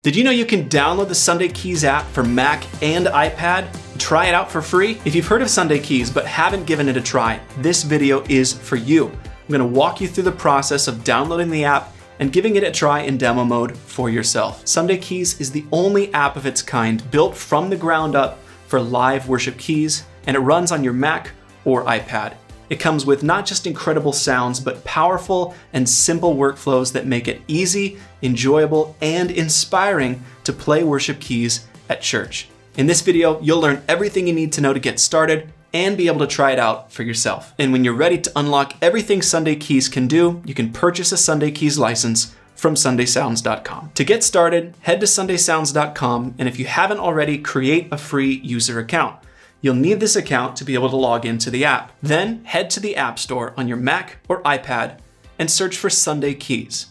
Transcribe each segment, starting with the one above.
Did you know you can download the Sunday Keys app for Mac and iPad? Try it out for free? If you've heard of Sunday Keys but haven't given it a try, this video is for you. I'm going to walk you through the process of downloading the app and giving it a try in demo mode for yourself. Sunday Keys is the only app of its kind built from the ground up for live worship keys, and it runs on your Mac or iPad. It comes with not just incredible sounds, but powerful and simple workflows that make it easy, enjoyable, and inspiring to play worship keys at church. In this video, you'll learn everything you need to know to get started and be able to try it out for yourself. And when you're ready to unlock everything Sunday Keys can do, you can purchase a Sunday Keys license from sundaysounds.com. To get started, head to sundaysounds.com, and if you haven't already, create a free user account. You'll need this account to be able to log into the app. Then head to the App Store on your Mac or iPad and search for Sunday Keys.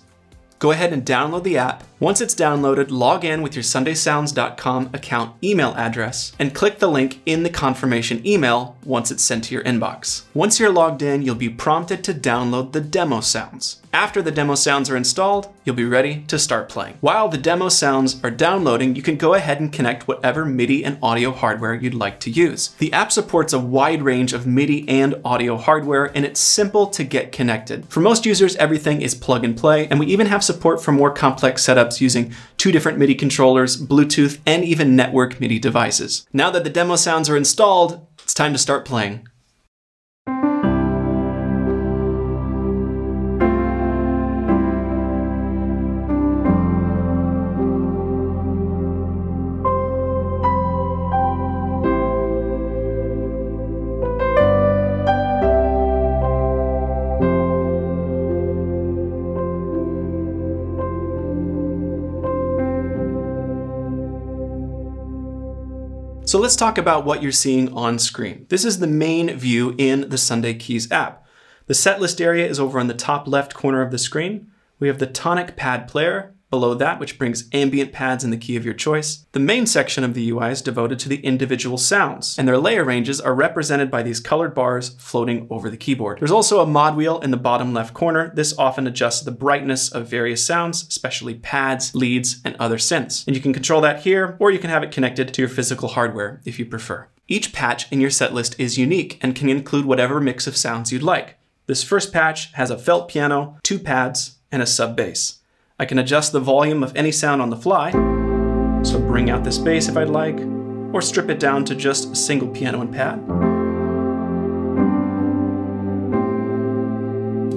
Go ahead and download the app. Once it's downloaded, log in with your sundaysounds.com account email address and click the link in the confirmation email once it's sent to your inbox. Once you're logged in, you'll be prompted to download the demo sounds. After the demo sounds are installed, you'll be ready to start playing. While the demo sounds are downloading, you can go ahead and connect whatever MIDI and audio hardware you'd like to use. The app supports a wide range of MIDI and audio hardware, and it's simple to get connected. For most users, everything is plug and play, and we even have support for more complex setups using 2 different MIDI controllers, Bluetooth, and even network MIDI devices. Now that the demo sounds are installed, it's time to start playing. So let's talk about what you're seeing on screen. This is the main view in the Sunday Keys app. The set list area is over on the top left corner of the screen. We have the Tonic Pad player below that, which brings ambient pads in the key of your choice. The main section of the UI is devoted to the individual sounds, and their layer ranges are represented by these colored bars floating over the keyboard. There's also a mod wheel in the bottom left corner. This often adjusts the brightness of various sounds, especially pads, leads, and other synths. And you can control that here, or you can have it connected to your physical hardware if you prefer. Each patch in your set list is unique and can include whatever mix of sounds you'd like. This first patch has a felt piano, 2 pads, and a sub bass. I can adjust the volume of any sound on the fly, so bring out this bass if I'd like, or strip it down to just a single piano and pad.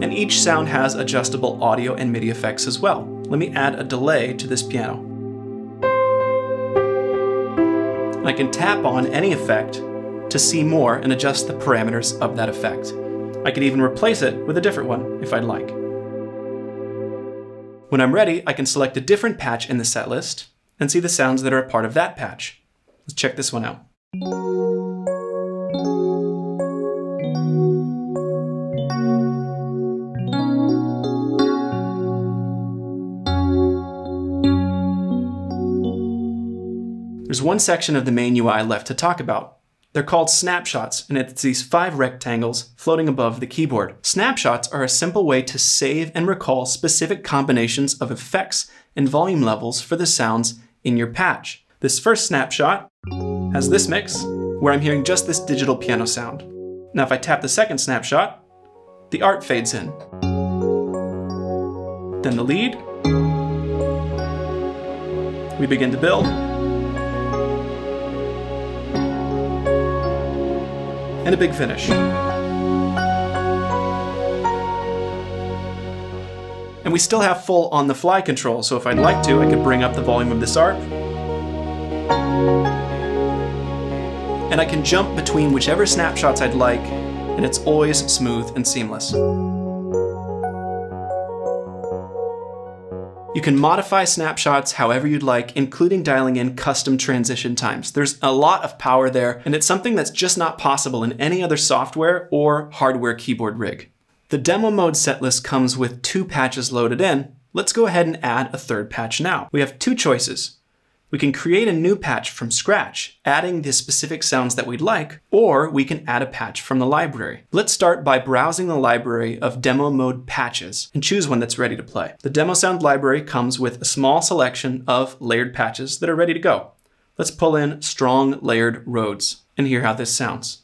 And each sound has adjustable audio and MIDI effects as well. Let me add a delay to this piano. And I can tap on any effect to see more and adjust the parameters of that effect. I can even replace it with a different one if I'd like. When I'm ready, I can select a different patch in the set list and see the sounds that are a part of that patch. Let's check this one out. There's one section of the main UI left to talk about. They're called snapshots, and it's these 5 rectangles floating above the keyboard. Snapshots are a simple way to save and recall specific combinations of effects and volume levels for the sounds in your patch. This first snapshot has this mix, where I'm hearing just this digital piano sound. Now if I tap the second snapshot, the art fades in. Then the lead. We begin to build. And a big finish. And we still have full on-the-fly control, so if I'd like to, I could bring up the volume of this ARP. And I can jump between whichever snapshots I'd like, and it's always smooth and seamless. You can modify snapshots however you'd like, including dialing in custom transition times. There's a lot of power there, and it's something that's just not possible in any other software or hardware keyboard rig. The demo mode setlist comes with 2 patches loaded in. Let's go ahead and add a 3rd patch now. We have 2 choices. We can create a new patch from scratch, adding the specific sounds that we'd like, or we can add a patch from the library. Let's start by browsing the library of demo mode patches and choose one that's ready to play. The demo sound library comes with a small selection of layered patches that are ready to go. Let's pull in strong layered roads and hear how this sounds.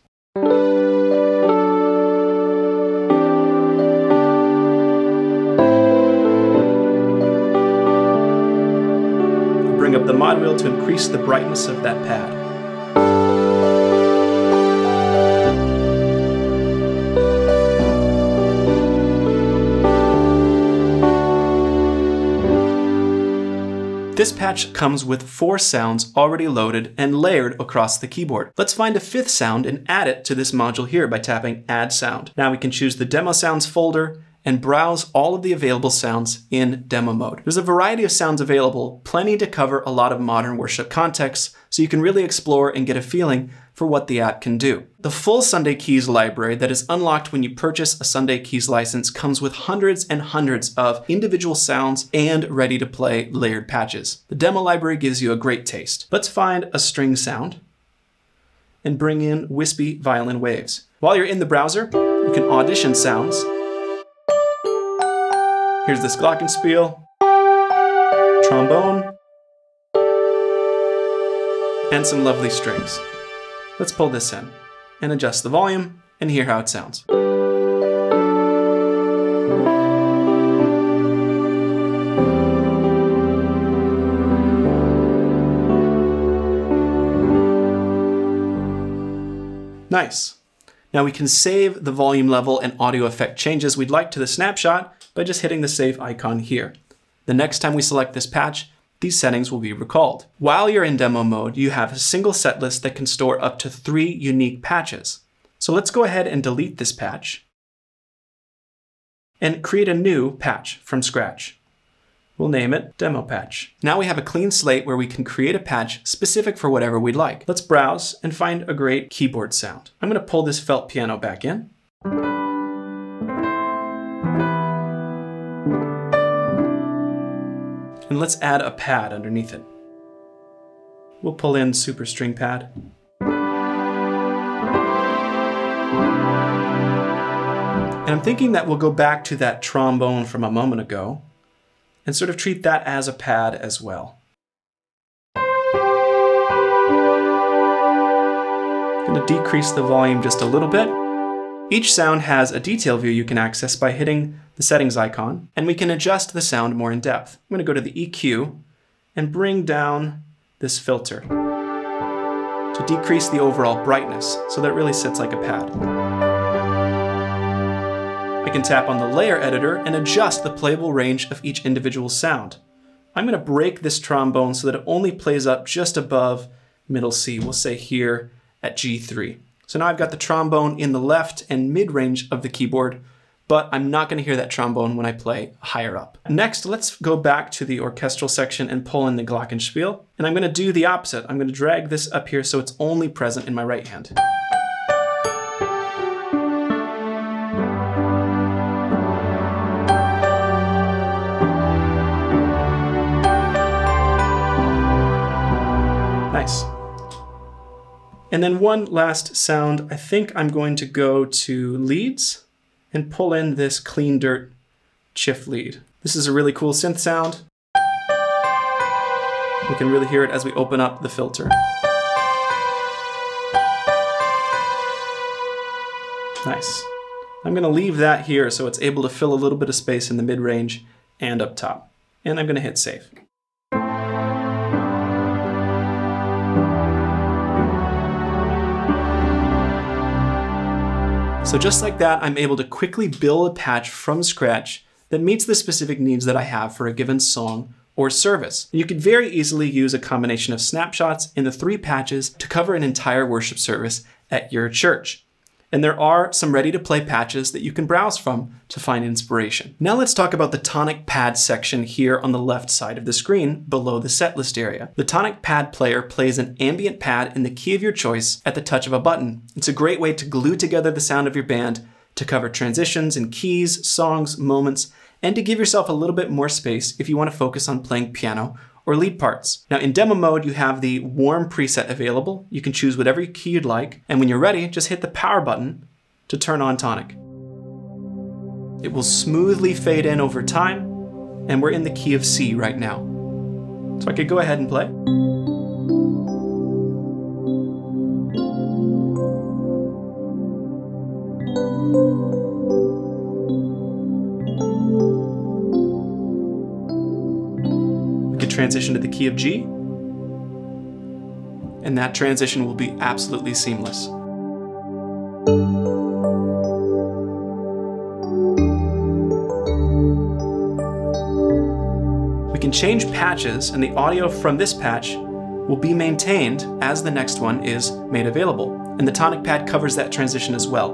Bring up the mod wheel to increase the brightness of that pad. This patch comes with 4 sounds already loaded and layered across the keyboard. Let's find a 5th sound and add it to this module here by tapping Add Sound. Now we can choose the Demo Sounds folder and browse all of the available sounds in demo mode. There's a variety of sounds available, plenty to cover a lot of modern worship contexts, so you can really explore and get a feeling for what the app can do. The full Sunday Keys library that is unlocked when you purchase a Sunday Keys license comes with hundreds and hundreds of individual sounds and ready-to-play layered patches. The demo library gives you a great taste. Let's find a string sound and bring in wispy violin waves. While you're in the browser, you can audition sounds. Here's this glockenspiel, trombone, and some lovely strings. Let's pull this in and adjust the volume and hear how it sounds. Nice. Now we can save the volume level and audio effect changes we'd like to the snapshot by just hitting the save icon here. The next time we select this patch, these settings will be recalled. While you're in demo mode, you have a single set list that can store up to 3 unique patches. So let's go ahead and delete this patch and create a new patch from scratch. We'll name it Demo Patch. Now we have a clean slate where we can create a patch specific for whatever we'd like. Let's browse and find a great keyboard sound. I'm going to pull this felt piano back in. And let's add a pad underneath it. We'll pull in Super String Pad. And I'm thinking that we'll go back to that trombone from a moment ago and sort of treat that as a pad as well. I'm going to decrease the volume just a little bit. Each sound has a detail view you can access by hitting the settings icon, and we can adjust the sound more in depth. I'm going to go to the EQ and bring down this filter to decrease the overall brightness so that it really sits like a pad. I can tap on the layer editor and adjust the playable range of each individual sound. I'm going to break this trombone so that it only plays up just above middle C. We'll say here at G3. So now I've got the trombone in the left and mid range of the keyboard, but I'm not going to hear that trombone when I play higher up. Next, let's go back to the orchestral section and pull in the glockenspiel. And I'm going to do the opposite. I'm going to drag this up here so it's only present in my right hand. Nice. And then one last sound, I think I'm going to go to leads and pull in this clean dirt chiff lead. This is a really cool synth sound. We can really hear it as we open up the filter. Nice. I'm going to leave that here so it's able to fill a little bit of space in the mid-range and up top. And I'm going to hit save. So just like that, I'm able to quickly build a patch from scratch that meets the specific needs that I have for a given song or service. You could very easily use a combination of snapshots in the 3 patches to cover an entire worship service at your church. And there are some ready-to-play patches that you can browse from to find inspiration. Now let's talk about the Tonic Pad section here on the left side of the screen below the setlist area. The Tonic Pad player plays an ambient pad in the key of your choice at the touch of a button. It's a great way to glue together the sound of your band, to cover transitions and keys, songs, moments, and to give yourself a little bit more space if you want to focus on playing piano or lead parts. Now in demo mode, you have the warm preset available. You can choose whatever key you'd like. And when you're ready, just hit the power button to turn on Tonic. It will smoothly fade in over time, and we're in the key of C right now. So I could go ahead and play. We could transition to the key of G, and that transition will be absolutely seamless. We can change patches, and the audio from this patch will be maintained as the next one is made available. And the Tonic Pad covers that transition as well.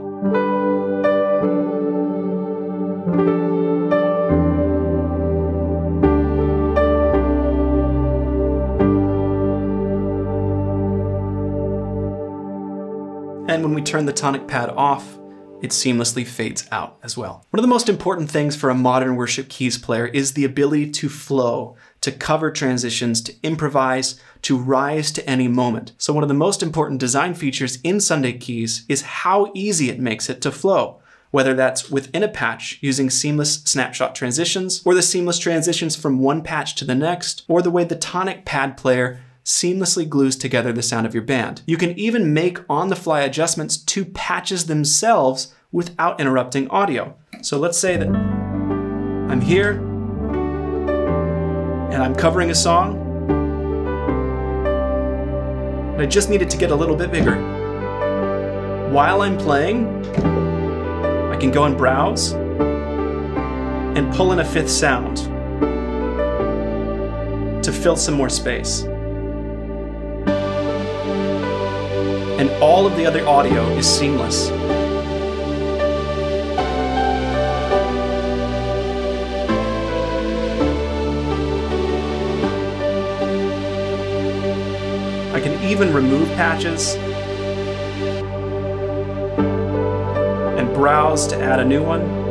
And when we turn the Tonic Pad off, it seamlessly fades out as well. One of the most important things for a modern worship keys player is the ability to flow, to cover transitions, to improvise, to rise to any moment. So one of the most important design features in Sunday Keys is how easy it makes it to flow, whether that's within a patch using seamless snapshot transitions, or the seamless transitions from one patch to the next, or the way the Tonic Pad player seamlessly glues together the sound of your band. You can even make on-the-fly adjustments to patches themselves without interrupting audio. So let's say that I'm here and I'm covering a song, and I just need it to get a little bit bigger. While I'm playing, I can go and browse and pull in a fifth sound to fill some more space. And all of the other audio is seamless. I can even remove patches and browse to add a new one.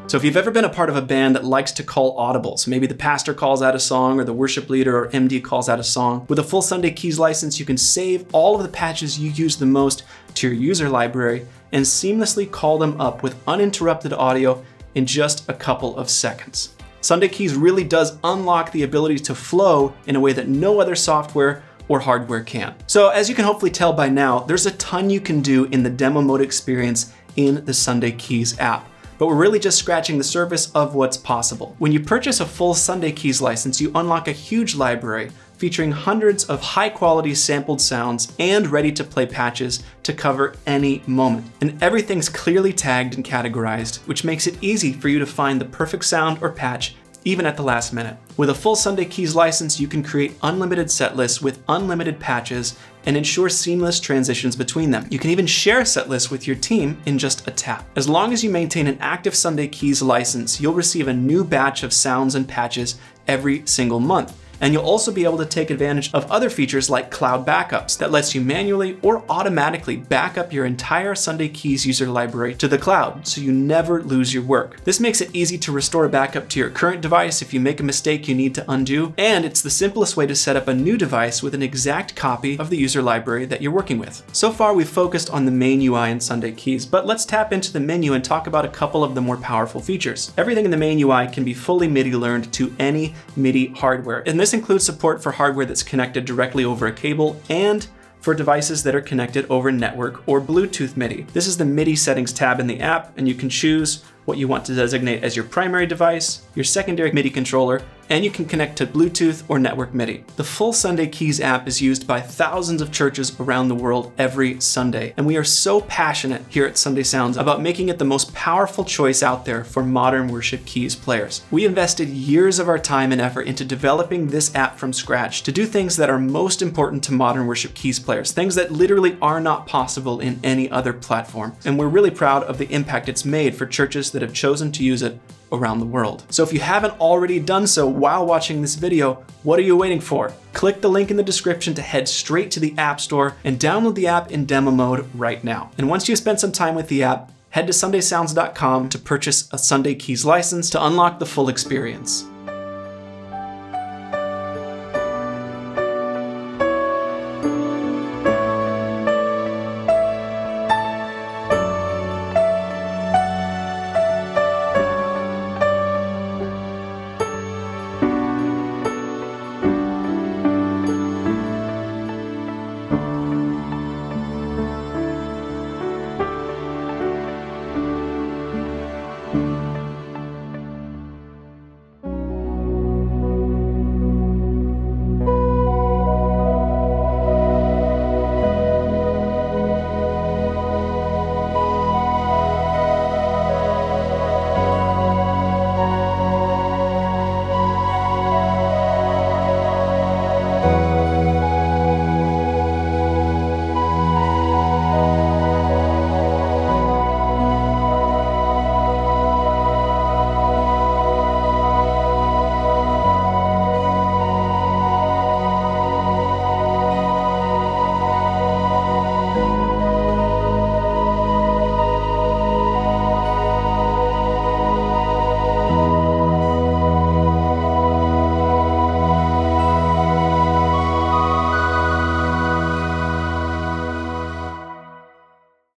So if you've ever been a part of a band that likes to call audibles, maybe the pastor calls out a song or the worship leader or MD calls out a song, with a full Sunday Keys license, you can save all of the patches you use the most to your user library and seamlessly call them up with uninterrupted audio in just a couple of seconds. Sunday Keys really does unlock the ability to flow in a way that no other software or hardware can. So as you can hopefully tell by now, there's a ton you can do in the demo mode experience in the Sunday Keys app. But we're really just scratching the surface of what's possible. When you purchase a full Sunday Keys license, you unlock a huge library featuring hundreds of high-quality sampled sounds and ready-to-play patches to cover any moment. And everything's clearly tagged and categorized, which makes it easy for you to find the perfect sound or patch even at the last minute. With a full Sunday Keys license, you can create unlimited set lists with unlimited patches and ensure seamless transitions between them. You can even share set lists with your team in just a tap. As long as you maintain an active Sunday Keys license, you'll receive a new batch of sounds and patches every single month. And you'll also be able to take advantage of other features like cloud backups that lets you manually or automatically back up your entire Sunday Keys user library to the cloud so you never lose your work. This makes it easy to restore a backup to your current device if you make a mistake you need to undo, and it's the simplest way to set up a new device with an exact copy of the user library that you're working with. So far we've focused on the main UI in Sunday Keys, but let's tap into the menu and talk about a couple of the more powerful features. Everything in the main UI can be fully MIDI learned to any MIDI hardware, and this includes support for hardware that's connected directly over a cable and for devices that are connected over network or Bluetooth MIDI. This is the MIDI settings tab in the app, and you can choose what you want to designate as your primary device, your secondary MIDI controller, and you can connect to Bluetooth or network MIDI. The full Sunday Keys app is used by thousands of churches around the world every Sunday, and we are so passionate here at Sunday Sounds about making it the most powerful choice out there for modern worship keys players. We invested years of our time and effort into developing this app from scratch to do things that are most important to modern worship keys players, things that literally are not possible in any other platform. And we're really proud of the impact it's made for churches that have chosen to use it around the world. So if you haven't already done so while watching this video, what are you waiting for? Click the link in the description to head straight to the App Store and download the app in demo mode right now. And once you spend some time with the app, Head to sundaysounds.com to purchase a Sunday Keys license to unlock the full experience.